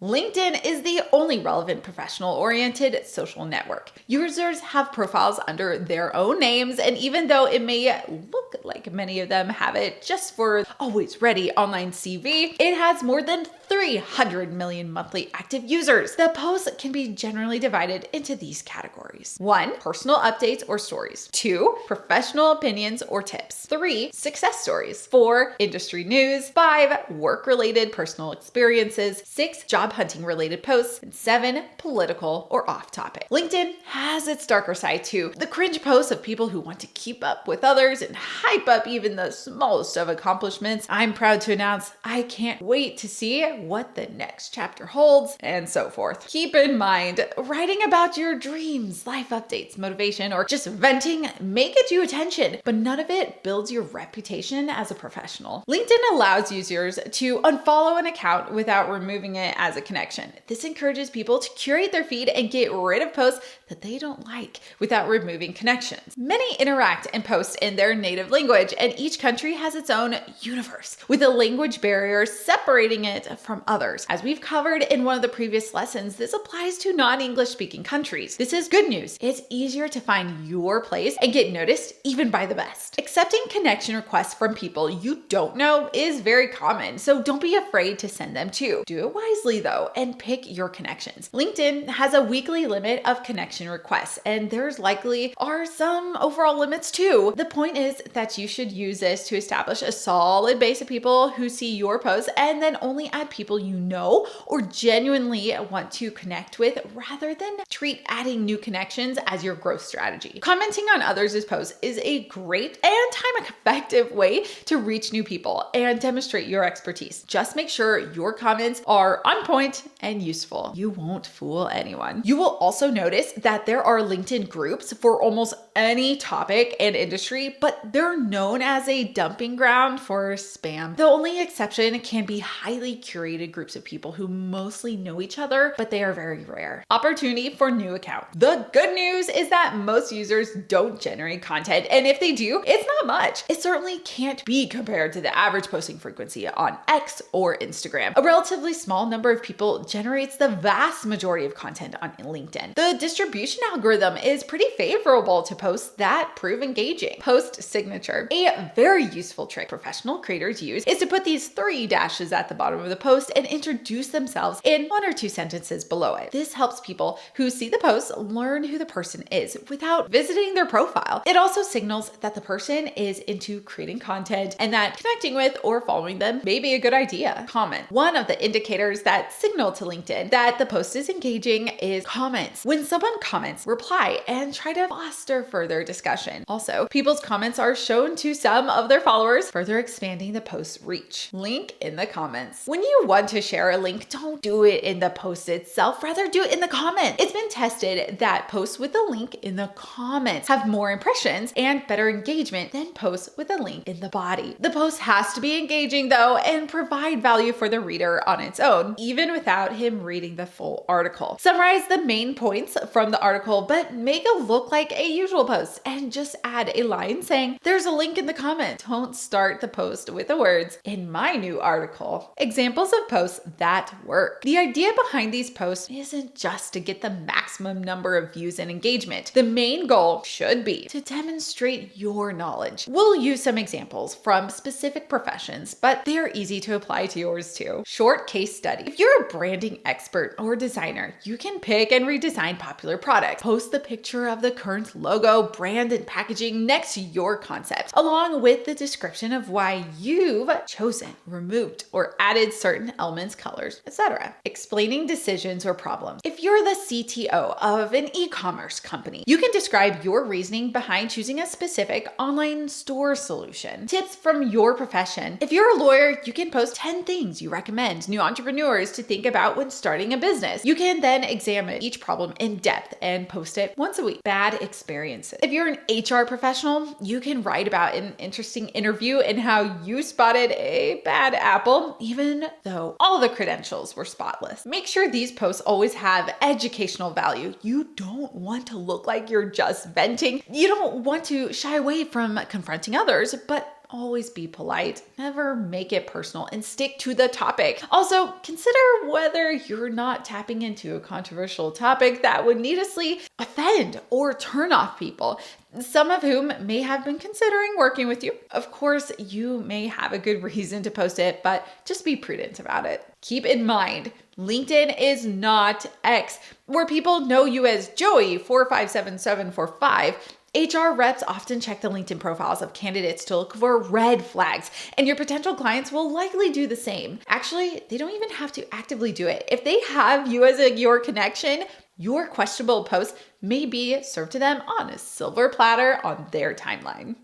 LinkedIn is the only relevant professional-oriented social network. Users have profiles under their own names, and even though it may look like many of them have it just for always ready online CV, it has more than 300 million monthly active users. The posts can be generally divided into these categories. 1. Personal updates or stories. 2. Professional opinions or tips. 3. Success stories. 4. Industry news. 5. Work-related personal experiences. 6. Job hunting related posts. And 7. Political or off-topic. LinkedIn has its darker side too. The cringe posts of people who want to keep up with others and hype up even the smallest of accomplishments. I'm proud to announce I can't wait to see what the next chapter holds, and so forth. Keep in mind, writing about your dreams, life updates, motivation, or just venting may get you attention, but none of it builds your reputation as a professional. LinkedIn allows users to unfollow an account without removing it as a connection. This encourages people to curate their feed and get rid of posts that they don't like without removing connections. Many interact and post in their native language, and each country has its own universe, with a language barrier separating it from others. As we've covered in one of the previous lessons, this applies to non-English speaking countries. This is good news. It's easier to find your place and get noticed even by the best. Accepting connection requests from people you don't know is very common, so don't be afraid to send them too. Do it wisely though, and pick your connections. LinkedIn has a weekly limit of connection requests, and there's likely are some overall limits too. The point is that you should use this to establish a solid base of people who see your posts, and then only add people you know or genuinely want to connect with, rather than treat adding new connections as your growth strategy. Commenting on others' posts is a great and time-effective way to reach new people and demonstrate your expertise. Just make sure your comments are on point and useful. You won't fool anyone. You will also notice that there are LinkedIn groups for almost any topic and industry, but they're known as a dumping ground for spam. The only exception can be highly curated groups of people who mostly know each other, but they are very rare. Opportunity for new accounts. The good news is that most users don't generate content, and if they do, it's not much. It certainly can't be compared to the average posting frequency on X or Instagram. A relatively small number of people generates the vast majority of content on LinkedIn. The distribution algorithm is pretty favorable to posts that prove engaging. Post signature. A very useful trick professional creators use is to put these 3 dashes at the bottom of the post and introduce themselves in 1 or 2 sentences below it. This helps people who see the post learn who the person is without visiting their profile. It also signals that the person is into creating content and that connecting with or following them may be a good idea. Comment. One of the indicators that signal to LinkedIn that the post is engaging is comments. When someone comments, reply and try to foster further discussion. Also, people's comments are shown to some of their followers, further expanding the post's reach. Link in the comments. When you want to share a link, don't do it in the post itself, rather do it in the comment. It's been tested that posts with a link in the comments have more impressions and better engagement than posts with a link in the body. The post has to be engaging though and provide value for the reader on its own, even without him reading the full article. Summarize the main points from the article, but make it look like a usual post and just add a line saying, "There's a link in the comment." Don't start the post with the words, "In my new article." Examples of posts that work. The idea behind these posts isn't just to get the maximum number of views and engagement. The main goal should be to demonstrate your knowledge. We'll use some examples from specific professions, but they're easy to apply to yours too. Short case study. If you're a branding expert or designer, you can pick and redesign popular products. Post the picture of the current logo, brand, and packaging next to your concept, along with the description of why you've chosen, removed, or added certain elements, colors, etc. Explaining decisions or problems. If you're the CTO of an e-commerce company, you can describe your reasoning behind choosing a specific online store solution. Tips from your profession. If you're a lawyer, you can post 10 things you recommend new entrepreneurs to think about when starting a business. You can then examine each problem in depth and post it once a week. Bad experiences. If you're an HR professional, you can write about an interesting interview and how you spotted a bad apple, even though all the credentials were spotless. Make sure these posts always have educational value. You don't want to look like you're just venting. You don't want to shy away from confronting others, but always be polite, never make it personal, and stick to the topic. Also, consider whether you're not tapping into a controversial topic that would needlessly offend or turn off people, some of whom may have been considering working with you. Of course, you may have a good reason to post it, but just be prudent about it. Keep in mind, LinkedIn is not X, where people know you as Joey457745. HR reps often check the LinkedIn profiles of candidates to look for red flags, and your potential clients will likely do the same. Actually, they don't even have to actively do it. If they have you as your connection, your questionable post may be served to them on a silver platter on their timeline.